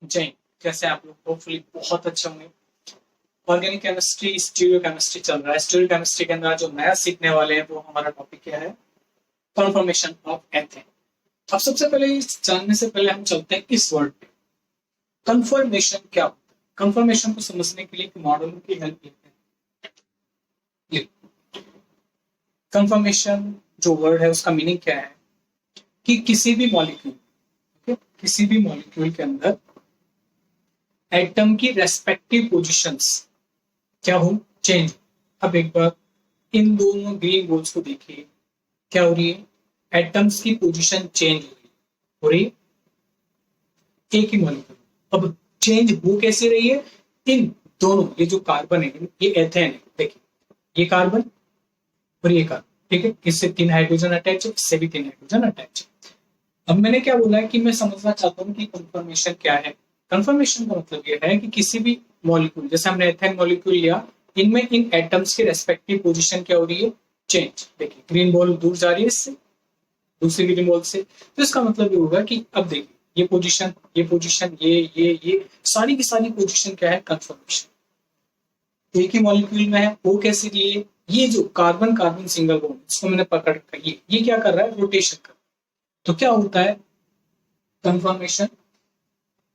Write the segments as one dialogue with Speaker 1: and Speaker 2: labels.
Speaker 1: जय, कैसे आप लोग? होपफुली बहुत अच्छे होंगे। ऑर्गेनिक केमिस्ट्री, स्टीरियो केमिस्ट्री चल रहा है। स्टीरियो केमिस्ट्री के अंदर जो नया सीखने वाले हैं वो हमारा टॉपिक क्या है? Confirmation of ethane. अब सबसे पहले इस जानने से पहले हम चलते हैं इस वर्ड पे। कन्फर्मेशन क्या होता है? कन्फर्मेशन को समझने के लिए एक मॉडल की हेल्प लेते हैं। कन्फर्मेशन जो वर्ड है उसका मीनिंग क्या है कि किसी भी मॉलिक्यूल, किसी भी मॉलिक्यूल के अंदर एटम की रेस्पेक्टिव पोजीशंस क्या हो? चेंज। अब एक बार इन दोनों ग्रीन बोल्स को देखिए, क्या हो रही है? एटम्स की पोजीशन चेंज हो रही है एक ही मॉलिक्यूल। अब चेंज हो कैसे रही है? इन दोनों, ये जो कार्बन है ये एथेन है, देखिए ये कार्बन और ये कार्बन, ठीक है। इससे 3 हाइड्रोजन अटैच है, इससे भी 3 हाइड्रोजन अटैच है। अब मैंने क्या बोला है कि मैं समझना चाहता हूँ कि कंफर्मेशन क्या है। कंफर्मेशन का मतलब यह है कि किसी भी मॉलिक्यूल, जैसे हमने एथेन मॉलिक्यूल लिया, इनमें इन एटम्स के रेस्पेक्टिव पोजीशन क्या हो रही है? चेंज। देखिए ग्रीन बॉल दूर जा रही है इससे, दूसरी ग्रीन बॉल से, तो इसका मतलब ये होगा कि अब देखिए ये पोजीशन, ये पोजीशन, ये सारी की सारी पोजीशन क्या है? कंफर्मेशन। एक ही मॉलिक्यूल में है, वो कैसे लिए? ये जो कार्बन कार्बन सिंगल बॉन्ड, इसको मैंने पकड़ रखा, ये क्या कर रहा है? रोटेशन कर रहा है। तो क्या होता है कंफर्मेशन?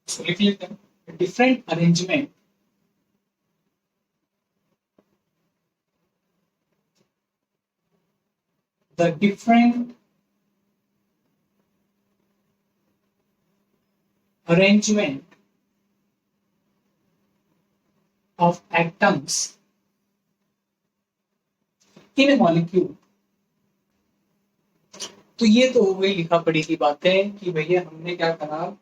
Speaker 1: लिख लेते हैं, different arrangement the different arrangement of atoms in a molecule। तो ये तो हो गई लिखा पढ़ी की बातें कि भैया हमने क्या करा,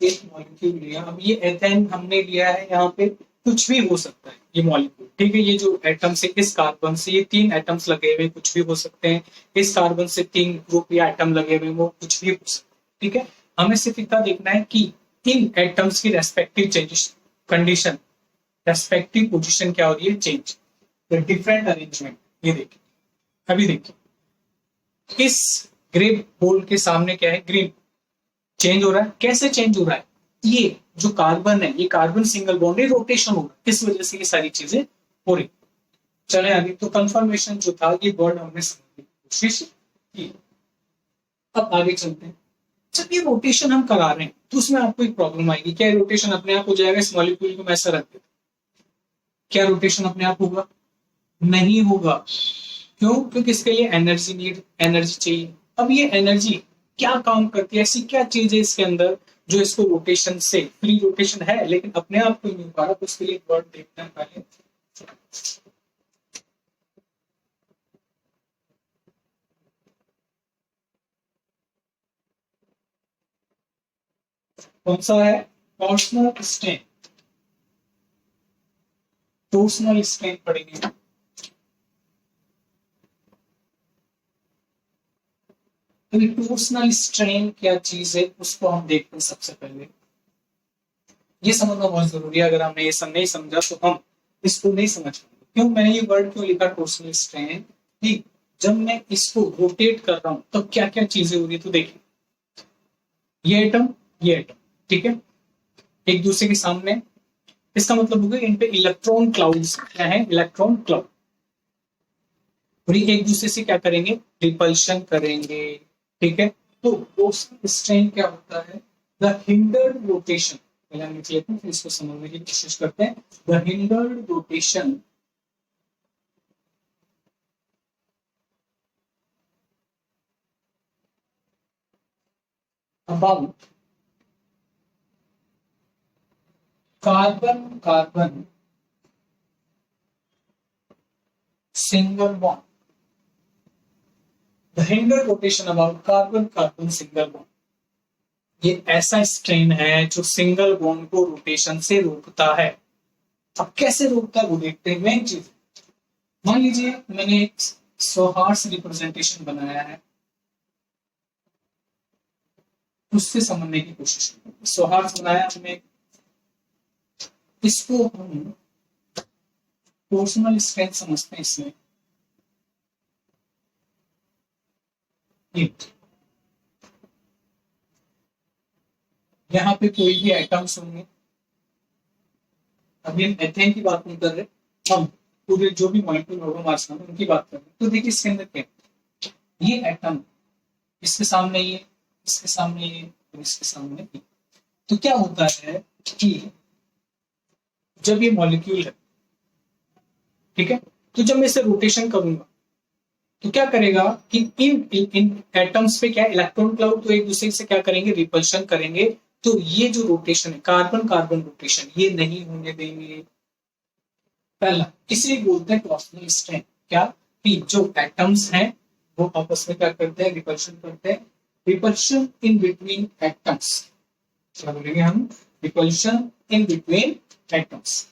Speaker 1: एक मॉलिक्यूल लिया। अब ये एथेन हमने लिया है, यहाँ पे कुछ भी हो सकता है ये मॉलिक्यूल, ठीक है। ये जो एटम्स है, इस कार्बन से ये 3 एटम्स लगे हुए कुछ भी हो सकते हैं, इस कार्बन से 3 ग्रुप या एटम लगे हुए वो कुछ भी हो सकते हैं, ठीक है। हमें सिर्फ इतना देखना है कि इन एटम्स की respective changes, condition, respective position क्या हो रही है? चेंज। डिफरेंट अरेंजमेंट, ये देखिए, अभी देखिए इस ग्रे बोल के सामने क्या है? ग्रीन। चेंज हो रहा है, कैसे चेंज हो रहा है? ये जो कार्बन है, ये कार्बन सिंगल बॉन्ड है, रोटेशन हो रहा है, इस वजह से ये सारी चीजें हो रही। चले आगे, तो कंफर्मेशन जो था ये वर्ड हमने समझने की कोशिश की। अब आगे चलते हैं। जब ये रोटेशन हम करा रहे हैं तो उसमें आपको एक प्रॉब्लम आएगी। क्या रोटेशन अपने आप हो जाएगा? इस मॉलिक्यूल को मैं ऐसा रख देता, क्या रोटेशन अपने आप होगा? नहीं होगा। क्यों? क्योंकि इसके लिए एनर्जी नीड, एनर्जी चाहिए। अब ये एनर्जी क्या काम करती है? ऐसी क्या चीज है इसके अंदर जो इसको रोटेशन से, फ्री रोटेशन है लेकिन अपने आप को नहीं हो पा रहा, तो उसके लिए एक वर्ड देखते हैं पहले। कौन सा है? Torsional strain. टॉर्सनल स्ट्रेन पढ़ेंगे। तो टॉर्सनल स्ट्रेन क्या चीज है उसको हम देखते हैं सबसे पहले। ये समझना बहुत जरूरी है। अगर हमने ये सब नहीं समझा तो हम इसको नहीं समझ पाएंगे। क्यों मैंने ये वर्ड क्यों लिखा टॉर्सनल स्ट्रेन? कि जब मैं इसको रोटेट कर रहा हूं तो क्या क्या चीजें हो रही है। तो देखिए ये एटम, ये एटम, ठीक है, एक दूसरे के सामने, इसका मतलब होगा इन पे इलेक्ट्रॉन क्लाउड्स क्या है? Electron cloud. और ये एक दूसरे से क्या करेंगे? रिपल्शन करेंगे, ठीक है। तो टॉर्सनल स्ट्रेन क्या होता है? द हिंडर्ड रोटेशन, पहले हम लिख लेते हैं फिर इसको समझने की कोशिश करते हैं। The hindered rotation about carbon carbon single bond. The hindered rotation about carbon carbon single bond, ये ऐसा स्ट्रेन है जो सिंगल बॉन्ड को रोटेशन से रोकता है। अब कैसे रोकता है वो देखते हैं। मेन चीज, मान लीजिए मैंने एक सौहार्स रिप्रेजेंटेशन बनाया है, उससे समझने की कोशिश करें। सौहार्स बनाया हमने, इसको हम टॉर्सनल स्ट्रेन समझते हैं इसमें। यहाँ पे कोई भी एटम्स होंगे, अभी हम एथेन की बात नहीं कर रहे, हम पूरे जो भी मॉलिक्यूल होगा हमारे सामने उनकी बात कर रहे हैं। तो देखिए इसके अंदर क्या है, ये एटम, इसके सामने ये, इसके सामने ये और इसके सामने ये। तो क्या होता है कि जब ये मॉलिक्यूल है, ठीक है, तो जब मैं इसे रोटेशन करूंगा तो क्या करेगा कि इन एटम्स पे क्या इलेक्ट्रॉन क्लाउड तो एक दूसरे से क्या करेंगे, रिपल्शन करेंगे। तो ये जो रोटेशन है, कार्बन कार्बन रोटेशन, ये नहीं होने देंगे। पहला इसलिए बोलते हैं टॉर्सनल स्ट्रेन, क्या कि जो एटम्स हैं वो आपस में क्या करते हैं, रिपल्शन करते हैं। रिपल्शन इन बिटवीन एटम्स, क्या बोलेंगे हम, रिपल्शन इन बिटवीन एटम्स।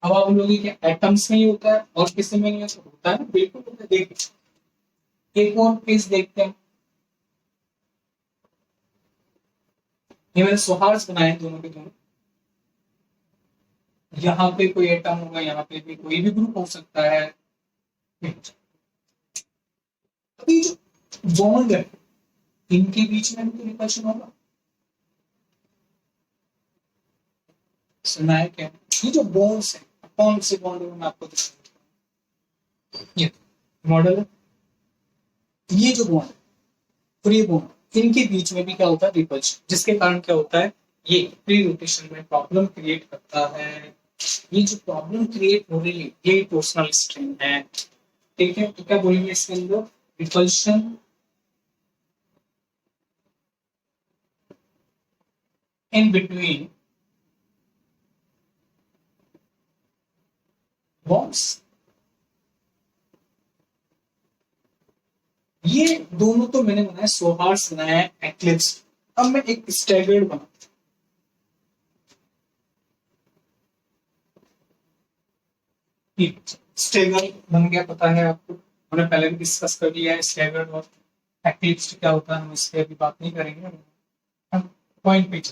Speaker 1: अब आप बोलोगे कि एटम्स में ही होता है और किसी में नहीं होता है? बिल्कुल होता है। देखिए एक और केस देखते हैं, ये मैंने सौहार्द बनाए हैं दोनों के दोनों। यहाँ पे कोई एटम होगा, यहाँ पे भी कोई भी ग्रुप हो सकता है। अभी जो बॉन्ड है इनके बीच में भी तो रिपल्शन होगा, सुना है क्या? ये जो बॉन्ड्स है, कौन से बॉन्ड है मैं आपको दिखाऊंगा। ये मॉडल है, ये जो बॉन्ड है फ्री बॉन्ड, इनके बीच में भी क्या होता है, रिपल्शन, जिसके कारण क्या होता है, ये फ्री रोटेशन में प्रॉब्लम क्रिएट करता है। ये जो प्रॉब्लम क्रिएट हो रही है ये टॉर्सनल स्ट्रेन है। ठीक है, तो क्या बोलेंगे इसके अंदर, रिपल्शन इन बिटवीन बॉन्ड्स। ये दोनों तो मैंने बनाया, सौहार्द बनाया है, एक्लिप्स। अब मैं एक स्टैगर्ड बना, स्टैगर्ड बन गया, पता है आपको, हमने पहले भी डिस्कस कर लिया है स्टैगर्ड और एक्लिप्स क्या होता है, हम इस पर अभी बात नहीं करेंगे। हम पॉइंट पे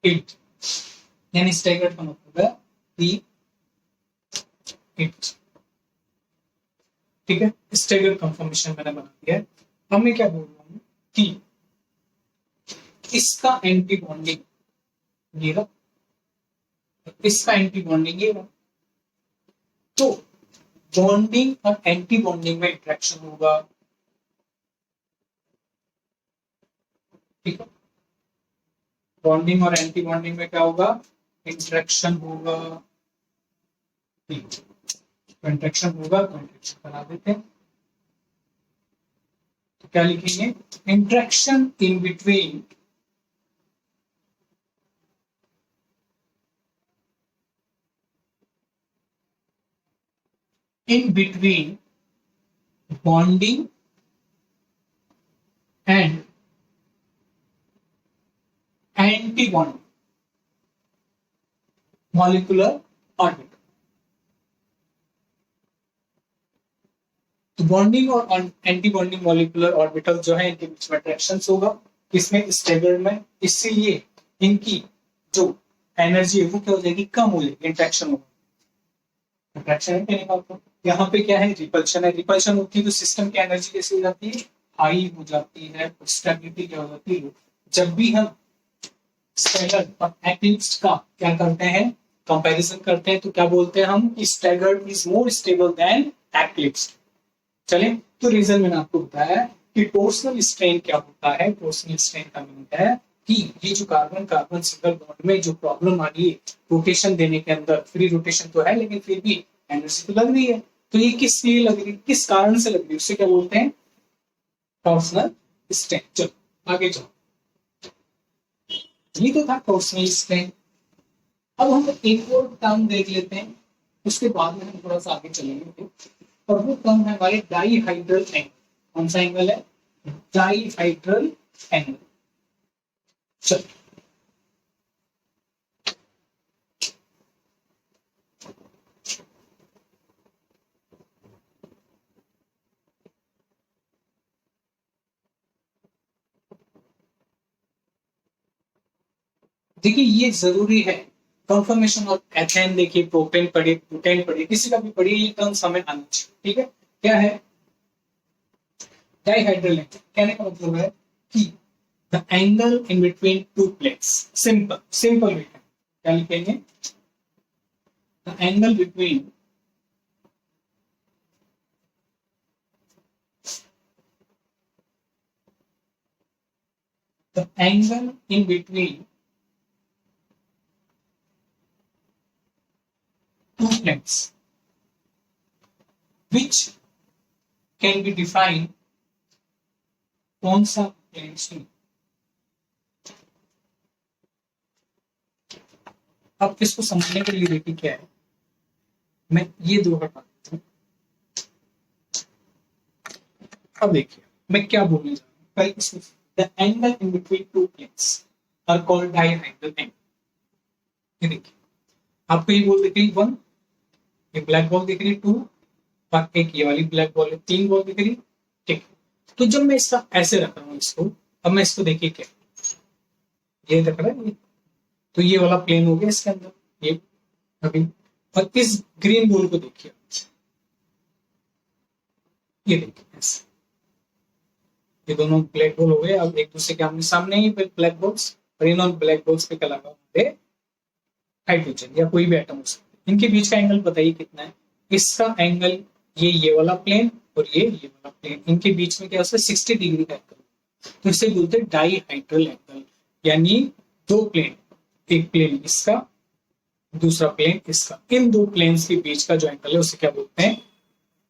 Speaker 1: एट, यानी स्टैगर्ड का मतलब है कि एट। ठीक है, स्टैगर्ड कंफर्मेशन मैंने बना दिया है। अब मैं क्या बोल रहा हूँ कि इसका एंटी बॉन्डिंग ये रहा, इसका एंटी बॉन्डिंग ये रहा। तो बॉन्डिंग और एंटी बॉन्डिंग में इंट्रैक्शन होगा। ठीक है, बॉन्डिंग और एंटी बॉन्डिंग में क्या होगा, इंट्रैक्शन होगा। इंट्रैक्शन होगा तो इंट्रैक्शन बना देते हैं। तो क्या लिखेंगे, interaction in between bonding and anti bonding molecular orbital. तो बॉन्डिंग और एंटी बॉन्डिंग मॉलिक्यूलर ऑर्बिटल जो है इनके बीच में अट्रैक्शन होगा, इसमें स्टेगर्ड में, इसीलिए इनकी जो एनर्जी है वो क्या हो जाएगी, कम हो जाएगी, इंट्रैक्शन होगा। अट्रैक्शन है कहने का आपको, यहाँ पे क्या है, रिपल्शन है। रिपल्शन होती है तो सिस्टम की एनर्जी कैसी हो जाती है, हाई हो जाती है, स्टेबिलिटी क्या हो जाती है। जब भी हम स्टैगर्ड और एक्लिप्स का क्या करते हैं, कंपैरिजन करते हैं, तो क्या बोलते हैं हम कि staggered is more stable then eclipse. चले, तो रीजन मैंने आपको बताया कि टॉर्सनल स्ट्रेन क्या होता है। टॉर्सनल स्ट्रेन का मीनिंग है कि ये जो कार्बन कार्बन सिंगल बॉन्ड में जो प्रॉब्लम आ रही है रोटेशन देने के अंदर, फ्री रोटेशन तो है लेकिन फिर भी एनर्जी तो लग रही है। तो ये किस लिए लग रही है, किस कारण से लग रही है, उससे क्या बोलते हैं, टॉर्सनल स्ट्रेन। चलो आगे जाओ, ये तो था टॉर्सनल स्ट्रेन। अब हम एक और टर्म देख लेते हैं, उसके बाद में हम थोड़ा सा आगे चलेंगे। और वो टर्म है हमारे डाईहाइड्रल एंगल। कौन सा एंगल है, डाईहाइड्रल एंगल। चलो देखिए, ये जरूरी है कंफर्मेशन ऑफ एथेन देखिए, प्रोपेन पढ़े, ब्यूटेन पढ़े, किसी का भी पढ़िए, ये टर्म्स हमें आना चाहिए। ठीक है, क्या है डाइहाइड्रल एंगल? कहने का मतलब है कि the angle in between to plates, simple simple way क्या लिखेंगे, the angle between the angle in between two planes which can be defined कौन सा प्लेन से। अब इसको समझने के लिए देखिए क्या है, मैं ये दो हटा देता हूं। अब देखिए मैं क्या बोलने जा रहा हूं, इसमें the angle in between two planes are called dihedral angle. ये देखिए आपको ये बॉल दिख रही वन, ये ब्लैक बॉल दिख रही टू, और एक ये वाली ब्लैक बॉल है, तीन बॉल दिख रही। ठीक, तो जब मैं इसका ऐसे रख रहा हूँ इसको, अब मैं इसको देखिए क्या, ये दिख रहा है ये, तो ये वाला प्लेन हो गया इसके अंदर ये अभी, और इस ग्रीन बॉल को देखिए, ये देखिए ऐसे, ये दोनों ब्लैक बॉल हो गए, अब एक दूसरे के आमने सामने ही ब्लैक बॉल्स, और इन ब्लैक बॉल्स पे क्या लगा होंगे हाइड्रोजन या कोई भी एटम हो सकता है। इनके बीच का एंगल बताइए कितना है, इसका एंगल ये वाला प्लेन और ये वाला प्लेन, इनके बीच में क्या होता है 60 डिग्री का एंगल, तो इसे बोलते हैं डाइहाइड्रल एंगल। यानी दो प्लेन, एक प्लेन इसका, दूसरा प्लेन इसका, इन दो प्लेन्स के बीच का जो एंगल है उसे क्या बोलते हैं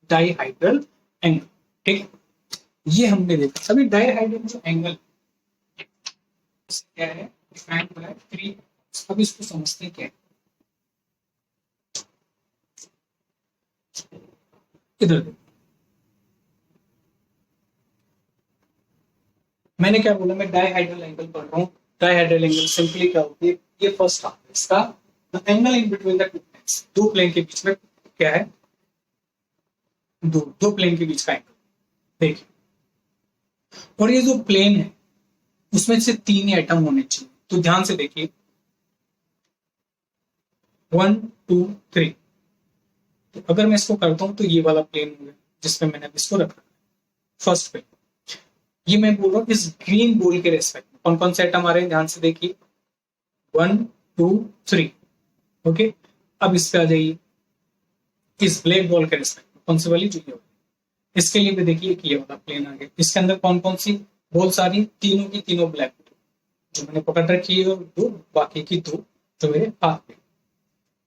Speaker 1: डाइहाइड्रल एंगल। ठीक, ये हमने देखा। अभी डाइहाइड्रल जो एंगल क्या है, डिफाइंड बाय 3। अब इसको समझते हैं क्या है, इधर देखो, मैंने क्या बोला, मैं डाइहाइड्रल एंगल पढ़ रहा हूँ। डाइहाइड्रल एंगल सिंपली क्या होती है, ये फर्स्ट हाफ है इसका, the angle in between the two planes, दो प्लेन के बीच में क्या है, दो प्लेन के बीच का एंगल देखिए। और ये जो प्लेन है उसमें से तीन ही एटम होने चाहिए, तो ध्यान से देखिए 1 2 3। तो अगर मैं इसको करता हूं तो ये वाला प्लेन हो गया जिसमें मैंने इसको रखा फर्स्ट पे। ये मैं बोल रहा हूँ इस ग्रीन बॉल के रेस्पेक्ट में कौन कौन से एटम आ रहे हैं, ध्यान से देखिए 1 2 3। ओके, अब इस पे आ जाइए, इस ब्लैक बॉल के रेस्पेक्ट में कौन सी वाली, जो ये, इसके लिए भी देखिए कि ये वाला प्लेन आ गया, इसके अंदर कौन कौन सी बॉल सारी, तीनों की तीनों ब्लैक जो मैंने पकड़ रखी है, और दो बाकी की दो जो मेरे हाथ में,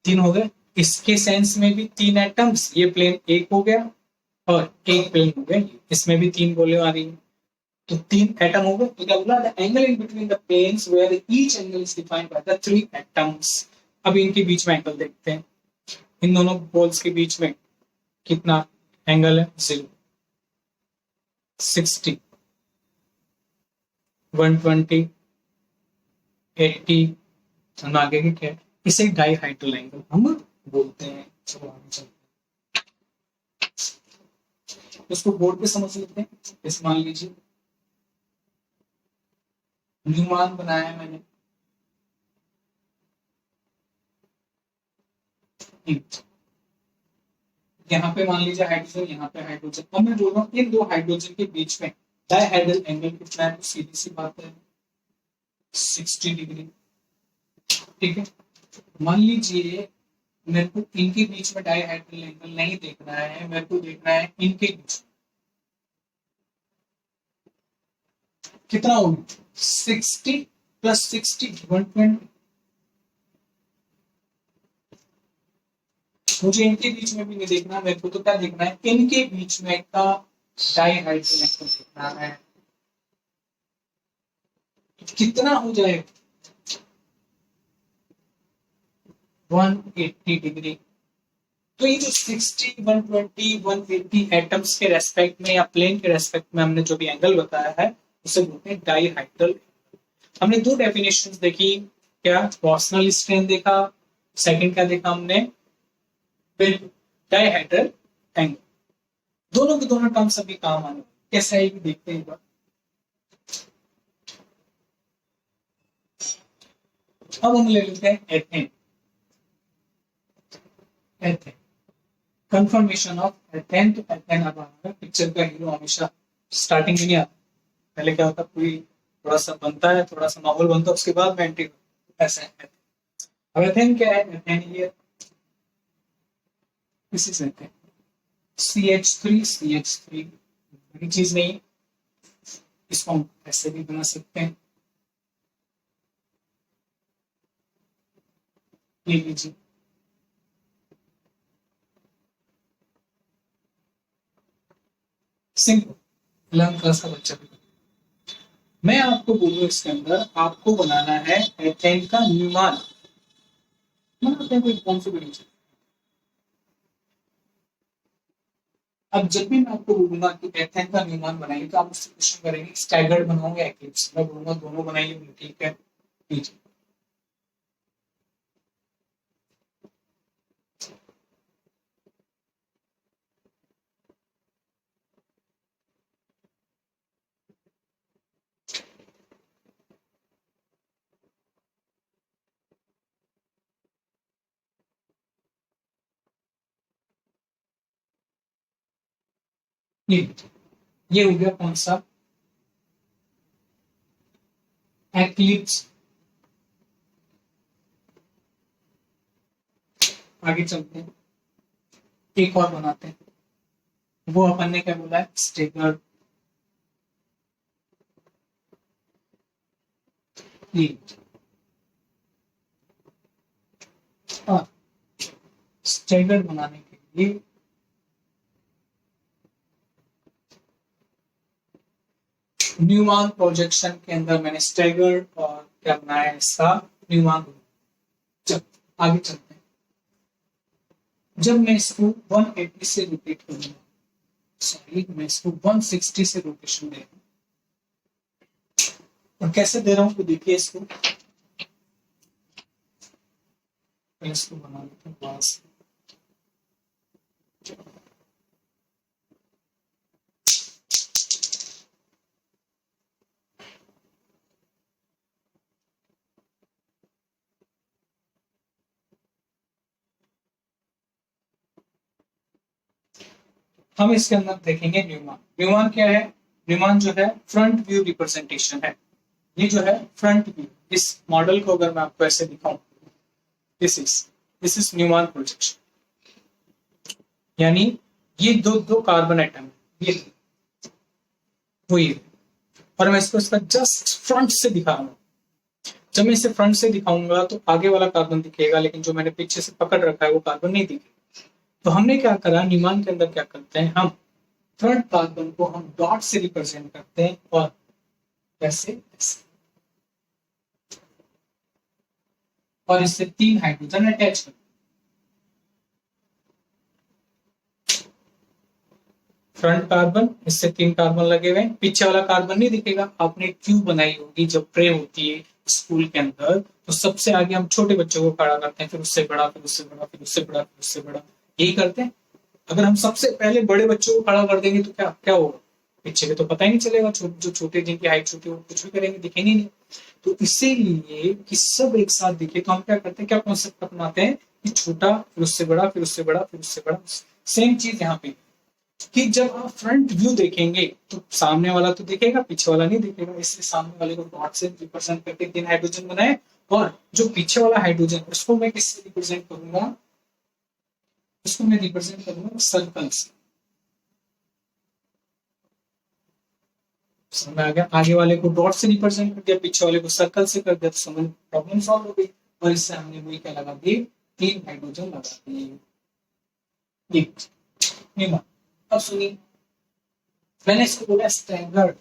Speaker 1: तीन हो गए। इसके सेंस में भी तीन एटम्स, ये प्लेन एक हो गया और एक प्लेन हो गया, इसमें भी तीन बॉलें आ रही है, तो तीन एटम हो गए। तो क्या बोला, the angle in between the planes where each angle is defined by the three atoms. अब इनके बीच में एंगल देखते हैं, इन दोनों बॉल्स के बीच में कितना एंगल है, 0 60 120 80, आगे के क्या है, इसे डाइहाइड्रल एंगल हम बोलते हैं। चलो आगे चलते हैं, इसको बोर्ड पे समझ लेते हैं। इस मान लीजिए न्यूमान बनाया है मैंने, यहाँ पे मान लीजिए हाइड्रोजन, यहाँ पे हाइड्रोजन। अब मैं बोल रहा हूँ इन दो हाइड्रोजन के बीच में डाइहाइड्रल एंगल कितना है, तो सीधी सी बात है 60 डिग्री। ठीक है, मान लीजिए मेरे को इनके बीच में डाइहाइड्रल एंगल नहीं देखना है, मेरे को देखना है इनके बीच कितना होगा, 60 प्लस 60 120। मुझे इनके बीच में भी नहीं देखना, मेरे को तो क्या देखना है, इनके बीच में का डाइहाइड्रल एंगल देखना है, कितना हो जाएगा 180 डिग्री। तो ये जो 60 120 180 एटम्स के रेस्पेक्ट में या प्लेन के रेस्पेक्ट में हमने जो भी एंगल बताया है उसे बोलते हैं डाइहाइड्रल। हमने दो डेफिनेशंस देखी, क्या टॉर्सनल स्ट्रेन देखा, सेकंड क्या देखा हमने, डाइहाइड्रल एंगल। दोनों के दोनों टर्म्स अभी काम आने, कैसा है देखते हैं। अब हम ले लेते हैं ethane. Ethane, confirmation of ethane. तो एथेन अब हमारा पिक्चर का हीरो हमेशा स्टार्टिंग में नहीं आता, पहले क्या होता है कोई थोड़ा सा बनता है, थोड़ा सा माहौल बनता है, उसके बाद में एंट्री ऐसा है। अब एथेन क्या है, एथेन ये इसी से CH3 बड़ी चीज नहीं, इसको हम ऐसे भी बना सकते हैं, ये लीजिए। सिंपल, 11th क्लास का बच्चा भी। मैं आपको बोलूँ इसके अंदर आपको बनाना है एथेन का न्यूमान, बनाते हैं कोई कौन सी बड़ी चीज। अब जब भी मैं आपको बोलूंगा कि एथेन का न्यूमान बनाइए तो आप उससे क्वेश्चन करेंगे स्टैगर्ड बनाओगे एक्लिप्स, मैं बोलूंगा दोनों बनाइए, ठीक है लीजिए। ये हो गया कौन सा, एक्लिप्स। आगे चलते हैं, एक और बनाते हैं, वो अपन ने क्या बोला है, स्टेगर्ड। और स्टेगर्ड बनाने के लिए न्यूमान प्रोजेक्शन के अंदर मैंने स्टेगर्ड और क्या बनाया है इसका न्यूमान। जब आगे चलते हैं, जब मैं इसको 180 से रोटेट करूंगा, सॉरी मैं इसको 160 से रोटेशन दे रहा हूं, और कैसे दे रहा हूं तो देखिए इसको, इसको बना लेते हैं पास। हम इसके अंदर देखेंगे न्यूमान। न्यूमान क्या है, न्यूमान जो है फ्रंट व्यू रिप्रेजेंटेशन है। ये जो है फ्रंट व्यू, इस मॉडल को अगर मैं आपको ऐसे दिखाऊं, दिस इज न्यूमान प्रोजेक्शन, यानी ये दो दो कार्बन एटम, ये वो ये, और मैं इसको इसका जस्ट फ्रंट से दिखा रहा हूं। जब मैं इसे फ्रंट से दिखाऊंगा तो आगे वाला कार्बन दिखेगा, लेकिन जो मैंने पीछे से पकड़ रखा है वो कार्बन नहीं दिखेगा। तो हमने क्या करा, न्यूमान के अंदर क्या करते हैं, हम फ्रंट कार्बन को हम डॉट से रिप्रेजेंट करते हैं, और ऐसे ऐसे, और इससे 3 हाइड्रोजन अटैच करते हैं। फ्रंट कार्बन, इससे 3 कार्बन लगे हुए, पीछे वाला कार्बन नहीं दिखेगा। आपने क्यू बनाई होगी, जब प्रे होती है स्कूल के अंदर, तो सबसे आगे हम छोटे बच्चों को खड़ा करते हैं, फिर उससे बड़ा, फिर उससे बड़ा, फिर उससे बड़ा, फिर उससे बड़ा, यही करते हैं। अगर हम सबसे पहले बड़े बच्चों को खड़ा कर देंगे तो क्या क्या होगा, पीछे के तो पता ही नहीं चलेगा, जो छोटे जिनकी हाइट छोटी हो कुछ भी करेंगे दिखेंगे नहीं। तो इसीलिए कि सब एक साथ दिखे, तो हम क्या करते हैं, क्या कॉन्सेप्ट अपनाते हैं कि छोटा, फिर उससे बड़ा, फिर उससे बड़ा, फिर उससे बड़ा। सेम चीज यहाँ पे कि जब आप फ्रंट व्यू देखेंगे तो सामने वाला तो दिखेगा, पीछे वाला नहीं दिखेगा, इसलिए सामने वाले को डॉट से रिप्रेजेंट करके 3 हाइड्रोजन बनाए, और जो पीछे वाला हाइड्रोजन उसको मैं किससे रिप्रेजेंट करूंगा, उसको मैं रिप्रेजेंट करूंगा सर्कल से। समझ आ गया, आगे वाले को डॉट से रिप्रेजेंट कर दिया, पीछे वाले को सर्कल से कर दिया, तो समझ प्रॉब्लम सॉल्व हो गई। और इससे हमने वही क्या लगा दिए, 3 हाइड्रोजन लगा दिए। अब सुनिए, मैंने इसको बोला स्टैगर्ड,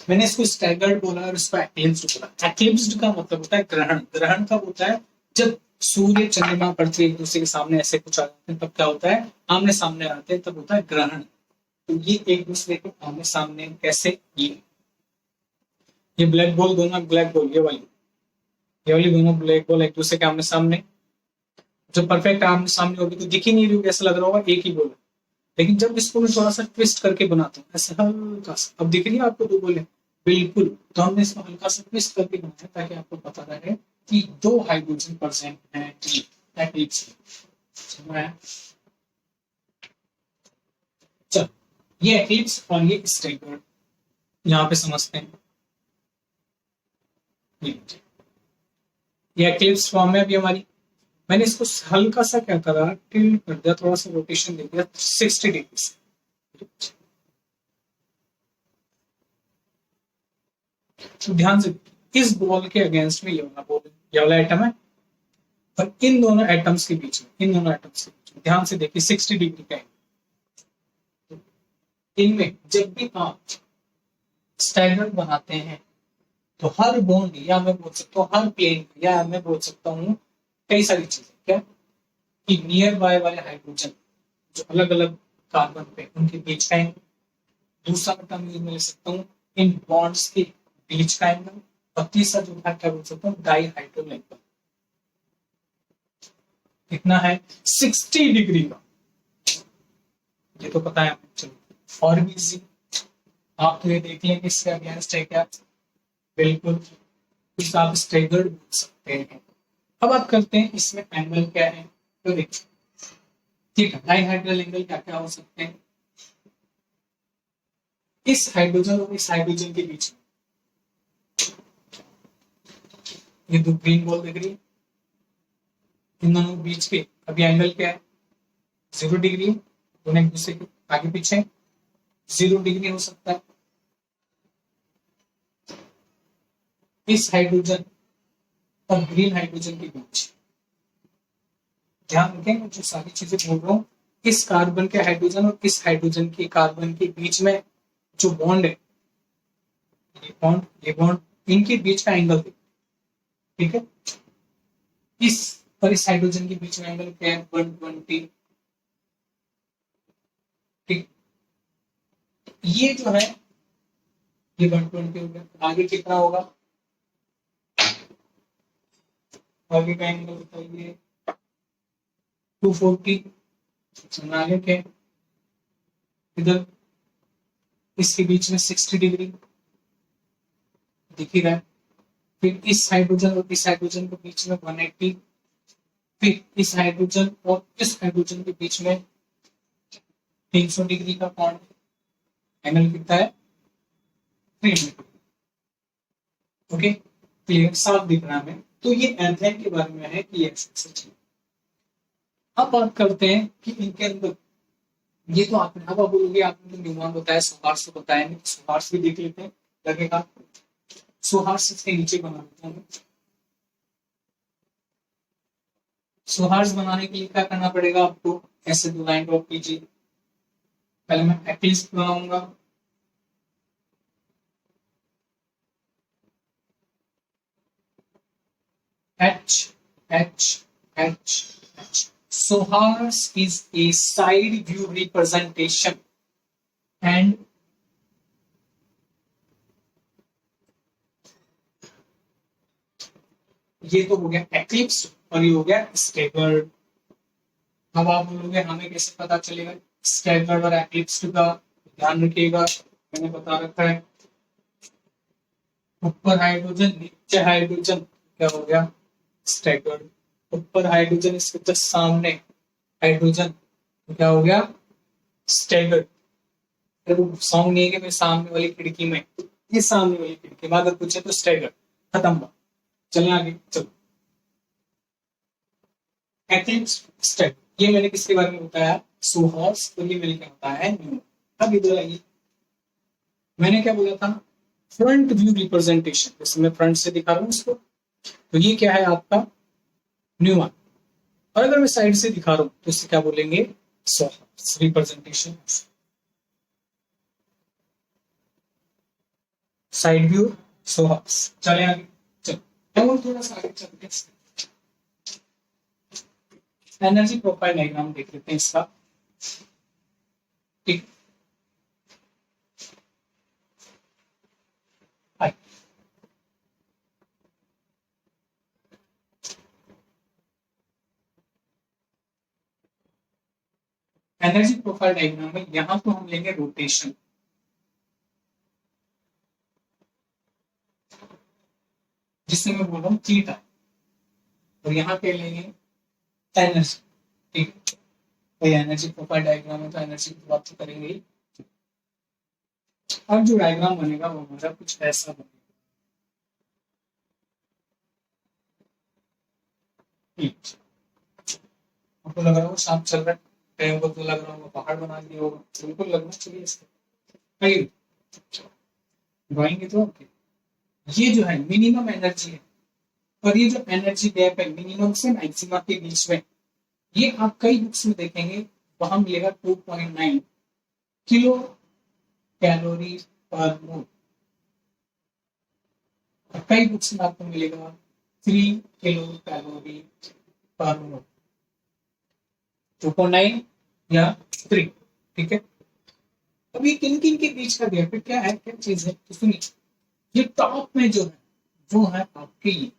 Speaker 1: मैंने इसको स्टैगर्ड बोला और इसको एक्लिप्स्ड बोला। एक्लिप्स्ड का मतलब होता है ग्रहण। ग्रहण कब होता है, जब सूर्य चंद्रमा पृथ्वी एक दूसरे के सामने ऐसे कुछ आ जाते हैं, तब क्या होता है, आमने सामने आते हैं, तब होता है ग्रहण। तो ये एक दूसरे के आमने सामने कैसे, ये ब्लैक बॉल, दोनों ब्लैक बॉल, ये वाली दोनों ब्लैक बॉल एक दूसरे के आमने सामने, जब परफेक्ट आमने सामने होगी तो दिख ही नहीं रही होगी, ऐसा लग रहा होगा एक ही बॉल है। लेकिन जब इसको मैं थोड़ा सा ट्विस्ट करके बनाता हूँ ऐसे हल्का सा, अब दिख रही है आपको 2 बॉल, बिल्कुल, तो हमने इसको हल्का सा ट्विस्ट करके बनाया ताकि आपको पता रहे कि दो हाइड्रोजन प्रेजेंट हैं एक्लिप्स में। समझ आया? चलो, ये एक्लिप्स और ये स्टेगर्ड यहाँ पे समझते हैं। ये एक्लिप्स फॉर्म है अभी हमारी। मैंने इसको हल्का सा क्या करा, टिल्ट कर दिया, थोड़ा सा रोटेशन दे दिया 60 डिग्री से। तो ध्यान से, इस बॉल के अगेंस्ट में ये वाला बॉल, ये वाला एटम है, और इन दोनों एटम्स के बीच में, इन दोनों एटम्स के बीच में ध्यान से देखिए 60 डिग्री का है। इनमें जब भी आप स्टैगर्ड बनाते हैं तो हर बॉन्ड, या मैं बोल सकता हूँ हर प्लेन, या मैं बोल सकता हूँ कई सारी चीजें, क्या कि नियर बाय वाले हाइड्रोजन जो अलग अलग कार्बन पे, उनके बीच का एंगल। दूसरा टर्म यूज में ले सकता हूँ इन बॉन्ड्स के बीच का एंगल। और तीसरा जो था क्या बोल सकता हूँ, डाई हाइड्रोजन एंगल। कितना है, 60 डिग्री का। ये तो पता है। चलो, और भी इजी, आप तो ये देख लें कि इसके अगेंस्ट है क्या। बिल्कुल, कुछ आप स्टेगर्ड बोल सकते हैं। अब आप करते हैं इसमें एंगल क्या है, तो देखिए, ठीक है, डाइहाइड्रल एंगल क्या क्या हो सकते हैं। इस हाइड्रोजन और इस हाइड्रोजन के बीच में ये दो ग्रीन बॉल दिख रही है, इन दोनों बीच के अभी एंगल क्या है, 0 डिग्री। दोनों एक दूसरे के आगे पीछे 0 डिग्री हो सकता है। इस हाइड्रोजन और ग्रीन हाइड्रोजन के बीच, ध्यान रखें जो सारी चीजें बोल रहा हूँ, इस कार्बन के हाइड्रोजन और इस हाइड्रोजन के कार्बन के बीच में जो बॉन्ड है, ये बॉन्ड इनके बीच का एंगल, ठीक है। इस और इस हाइड्रोजन के बीच में एंगल क्या है, 120। ठीक, ये जो है ये 120 हो गया। आगे कितना होगा, आगे का एंगल बताइए, 240। आगे के इधर इसके बीच में 60 डिग्री दिख ही रहा है। फिर इस हाइड्रोजन और इस हाइड्रोजन के बीच में 180। फिर इस हाइड्रोजन और इस हाइड्रोजन के बीच में 300 डिग्री का कोण, एंगल कितना है, 300। ओके, क्लियर, साफ दिख रहा है। तो ये एथेन के बारे में है कि ये सच है। अब बात करते हैं कि इनके अंदर, ये तो आपने, अब आप बोलोगे आपने तो न्यूमॉन बताया, सुहार्स तो बताया नहीं, सुहार्स भी देख लेते हैं, लगेगा। सुहार्स इसके नीचे बना देता हूँ। सुहार्स बनाने के लिए क्या करना पड़ेगा आपको, ऐसे दो लाइन ड्रॉप कीजिए। पहले मैं एक्लिप्स बनाऊंगा, H H H H. Sohars is a side view representation and ये तो हो गया एक्लिप्स और ये हो गया स्टेगर्ड। अब आप बोलोगे हमें कैसे पता चलेगा स्टेगर्ड और एक्लिप्स का, ध्यान रखिएगा मैंने बता रखा है, ऊपर हाइड्रोजन नीचे हाइड्रोजन क्या हो गया, स्टेगर्ड। ऊपर हाइड्रोजन इसके जस्ट सामने हाइड्रोजन क्या हो गया, स्टेगर्ड। वो सॉन्ग नहीं है कि मैं सामने वाली खिड़की में, ये सामने वाली खिड़की में अगर पूछे तो स्टेगर्ड, खत्म बात। चले आगे, चलो। एक्लिप्स स्टेप, ये मैंने किसके बारे में बताया, सुहार्स, और ये मैंने क्या बताया है, न्यूमन। अब इधर आइए, मैंने क्या बोला था, फ्रंट व्यू रिप्रेजेंटेशन, जैसे मैं फ्रंट से दिखा रहा हूँ इसको, तो ये क्या है आपका न्यूमन। और अगर मैं साइड से दिखा रहा हूँ तो इसे क्या बोलेंगे, sawhorse representation. Side view sawhorse. चले आगे, चलो और थोड़ा सा आगे चलते हैं, एनर्जी प्रोफाइल डायग्राम देख लेते हैं इसका। ठीक, एनर्जी प्रोफाइल डायग्राम में यहां तो हम लेंगे रोटेशन, जिससे मैं बोल रहा हूँ थीटा, और यहाँ पे लेंगे एनर्जी। ठीक है, तो एनर्जी प्रोफाइल डायग्राम है तो एनर्जी की बात तो करेंगे ही। अब जो डायग्राम बनेगा वो हमारा कुछ ऐसा बनेगा। आपको लग रहा होगा शाम चल रहा है, कहीं को तो लग रहा होगा पहाड़ बना दिया होगा, बिल्कुल लगना चाहिए इसका। ड्राइंग है तो आपकी ये जो है मिनिमम एनर्जी है, और ये जो एनर्जी गैप है मिनिमम से मैक्सिमम के बीच में, ये आप कई बुक्स में देखेंगे वहां मिलेगा 2.9 किलो कैलोरी पर मोल, कई बुक्स में आपको मिलेगा 3 किलो कैलोरी पर मोल, 2.9 या 3। ठीक है, अब ये किन किन के बीच का गैप है, क्या है, क्या चीज है, तो सुनिए। ये टॉप में जो है वो है आपके ये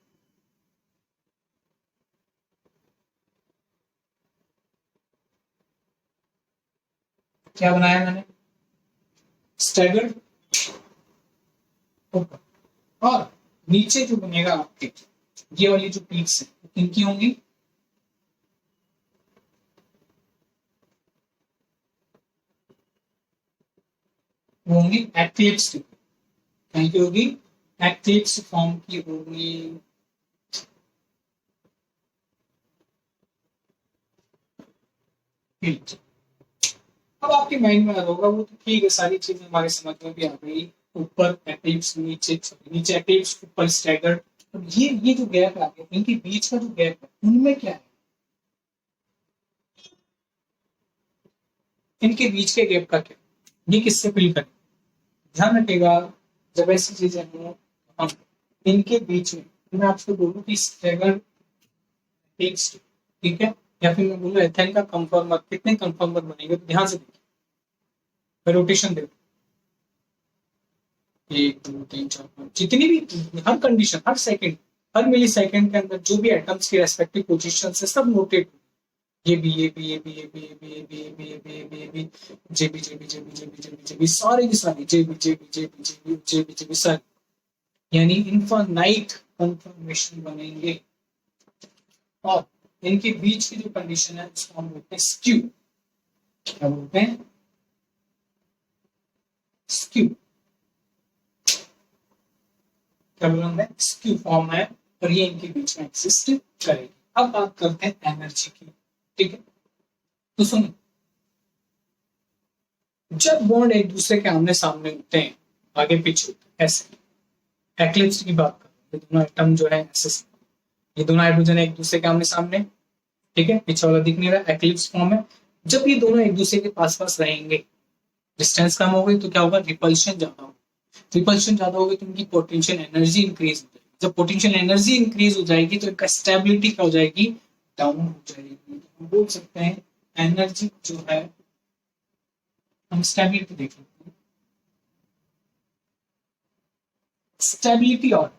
Speaker 1: क्या बनाया मैंने, स्टैगर्ड ऊपर, और नीचे जो बनेगा आपके ये वाली जो पीक्स है किनकी होंगी, वो होंगी एक्लिप्स, कहीं की होगी एक्लिप्स फॉर्म की होगी। अब आपके माइंड में आ होगा वो तो ठीक है, सारी चीजें हमारे समझ में भी आ गई, ऊपर एक्लिप्स नीचे, नीचे एक्लिप्स ऊपर स्टैगर्ड, ये जो गैप आ गया इनके बीच का जो गैप है उनमें क्या है, इनके बीच के गैप का क्या, ये किससे फिल करें, ध्यान रखिएगा। जब ऐसी चीजें हों हम इनके बीच में, मैं आपको बोलूं कि स्टैगर्ड फिक्स्ड, ठीक है, या फिर मैं बोलूं एथेन का कंफर्मर, कितने कंफर्मर बनेंगे, तो ध्यान से देखिए रोटेशन देखो, 1 2 3 4 5, जितनी भी हर कंडीशन, हर सेकंड, हर मिली सेकंड के अंदर जो भी एटम्स की रेस्पेक्टिव पोजीशन से सब नोटेट, ये भी ये भी ये भी ये भी ये भी ये भी ये भी ये भी ये भी ये भी J B J B J B J B J B J B सारे की सारी J B J B J B J B J B J B सारे, यानी इनफाइनाइट कंफर्मेशन बनेंगे, और इनके बीच की जो कंडीशन है उसको हम बोलते हैं स्क्यू, क्या बोलते हैं, स्क्यू, क्या बोला हमने, स्क्यू फॉर्म है, और ये इनके बीच में एग्जिस्ट करेगी। अब बात करते हैं एनर्जी की, ठीक है, तो सुनो, जब बॉन्ड एक दूसरे के आमने सामने होते हैं, आगे पीछे होते हैं ऐसे, एक्लिप्स की बात करें, दोनों एटम जो है ऐसे, ये दोनों हाइड्रोजन एक दूसरे के आमने सामने, ठीक है, पीछे वाला दिख नहीं रहा, एक्लिप्स फॉर्म है। जब ये दोनों एक दूसरे के पास पास रहेंगे, डिस्टेंस कम हो गई तो क्या होगा, रिपल्शन ज्यादा होगा, रिपल्शन ज्यादा होगी तो उनकी पोटेंशियल एनर्जी इंक्रीज हो जाएगी, जब पोटेंशियल एनर्जी इंक्रीज हो जाएगी तो इनका स्टेबिलिटी क्या हो जाएगी, डाउन हो जाएगी। हम बोल सकते हैं एनर्जी जो है, हम स्टेबिलिटी देख लेते हैं, स्टेबिलिटी ऑर्डर,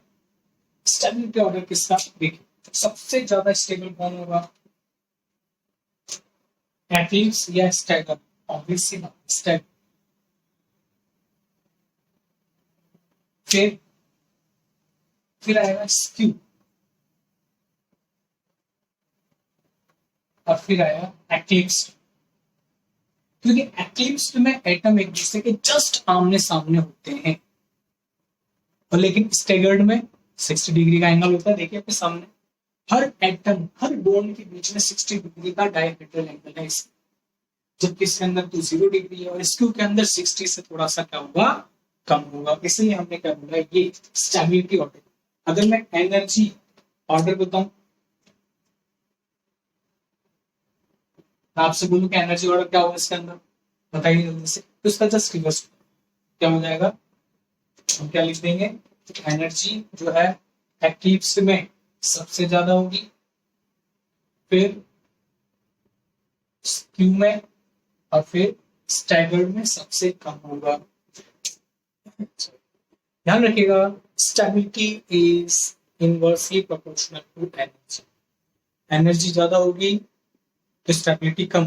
Speaker 1: स्टेबिलिटी ऑर्डर किसका, देखिए सबसे ज्यादा स्टेबल कौन होगा, एक्लिप्स या स्टैगर, ऑब्वियसली स्टैगर, फिर आएगा स्क्यू, और फिर आया एक्लिप्स, क्योंकि एक्लिप्स में एटम एक दूसरे के जस्ट आमने सामने होते हैं, और लेकिन स्टेगर्ड में 60 डिग्री का एंगल होता है, देखिए अपने सामने हर एटम, हर बॉन्ड के बीच में 60 डिग्री का डायहेड्रल एंगल है, जबकि इसके अंदर तो 0 डिग्री है, और स्क्यू के अंदर 60 से थोड़ा सा क्या होगा, कम होगा, इसलिए हमने क्या बोला, ये स्टेबिलिटी ऑर्डर। अगर मैं एनर्जी ऑर्डर बताऊं, आपसे बोलूं कि एनर्जी ऑर्डर क्या होगा इसके अंदर, बताइए जल्दी से, तो इसका जस्ट रिवर्स क्या हो जाएगा, हम क्या लिख देंगे, एनर्जी जो है एक्लिप्स में सबसे ज्यादा होगी, फिर स्क्यू में, और फिर स्टैगर्ड में सबसे कम होगा। ध्यान रखिएगा, stability is inversely proportional to energy, energy ज्यादा होगी तो स्टेबिलिटी कम,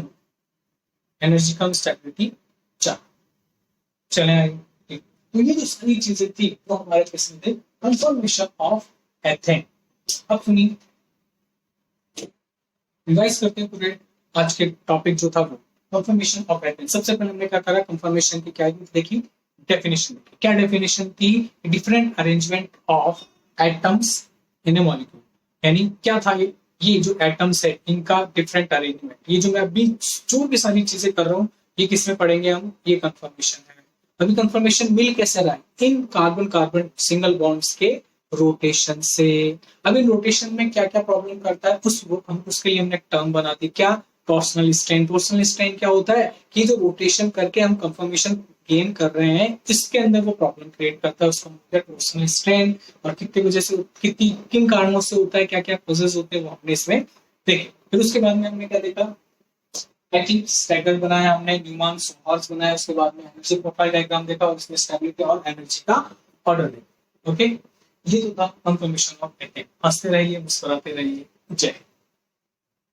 Speaker 1: एनर्जी कम स्टेबिलिटी ज्यादा, चले आगे। तो ये जो सारी चीजें थी वो हमारे किस्म थे कंफर्मेशन ऑफ एथेन। अब सुनिए, रिवाइज करते हैं पूरे आज के टॉपिक जो था वो कंफर्मेशन ऑफ एथेन। सबसे पहले हमने क्या करा, कंफर्मेशन की क्या देखी, डेफिनेशन देखी। क्या डेफिनेशन थी, different arrangement of atoms in A molecule. यानी क्या था ये जो एटम्स है इनका डिफरेंट अरेंजमेंट। ये जो मैं अभी जो भी सारी चीजें कर रहा हूँ ये किसमें पढ़ेंगे हम, ये कंफर्मेशन है। अभी कंफर्मेशन मिल कैसे रहा है, इन कार्बन कार्बन सिंगल बॉन्ड्स के रोटेशन से। अब इन रोटेशन में क्या क्या प्रॉब्लम करता है हम उसके लिए हमने टर्म बना दी, क्या, टॉर्सनल स्ट्रेन। टॉर्सनल स्ट्रेन क्या होता है कि जो रोटेशन करके हम कंफर्मेशन गेन कर रहे हैं इसके अंदर वो प्रॉब्लम क्रिएट करता है, उसका मतलब टॉर्सनल स्ट्रेन। और कितनी वजह से, कितनी किन कारणों से होता है, क्या क्या कॉजेज होते हैं वो हमने इसमें देखे। फिर उसके बाद में हमने क्या देखा, स्टैगर बनाया हमने, न्यूमैन सॉल्व्स बनाया। उसके बाद में एनर्जी प्रोफाइल डायग्राम देखा और उसमें स्टेबिलिटी और एनर्जी का ऑर्डर देखा। ओके, ये तो था कंफर्मेशन ऑफ एटम। हंसते रहिए, मुस्कुराते रहिए। जय हिंद।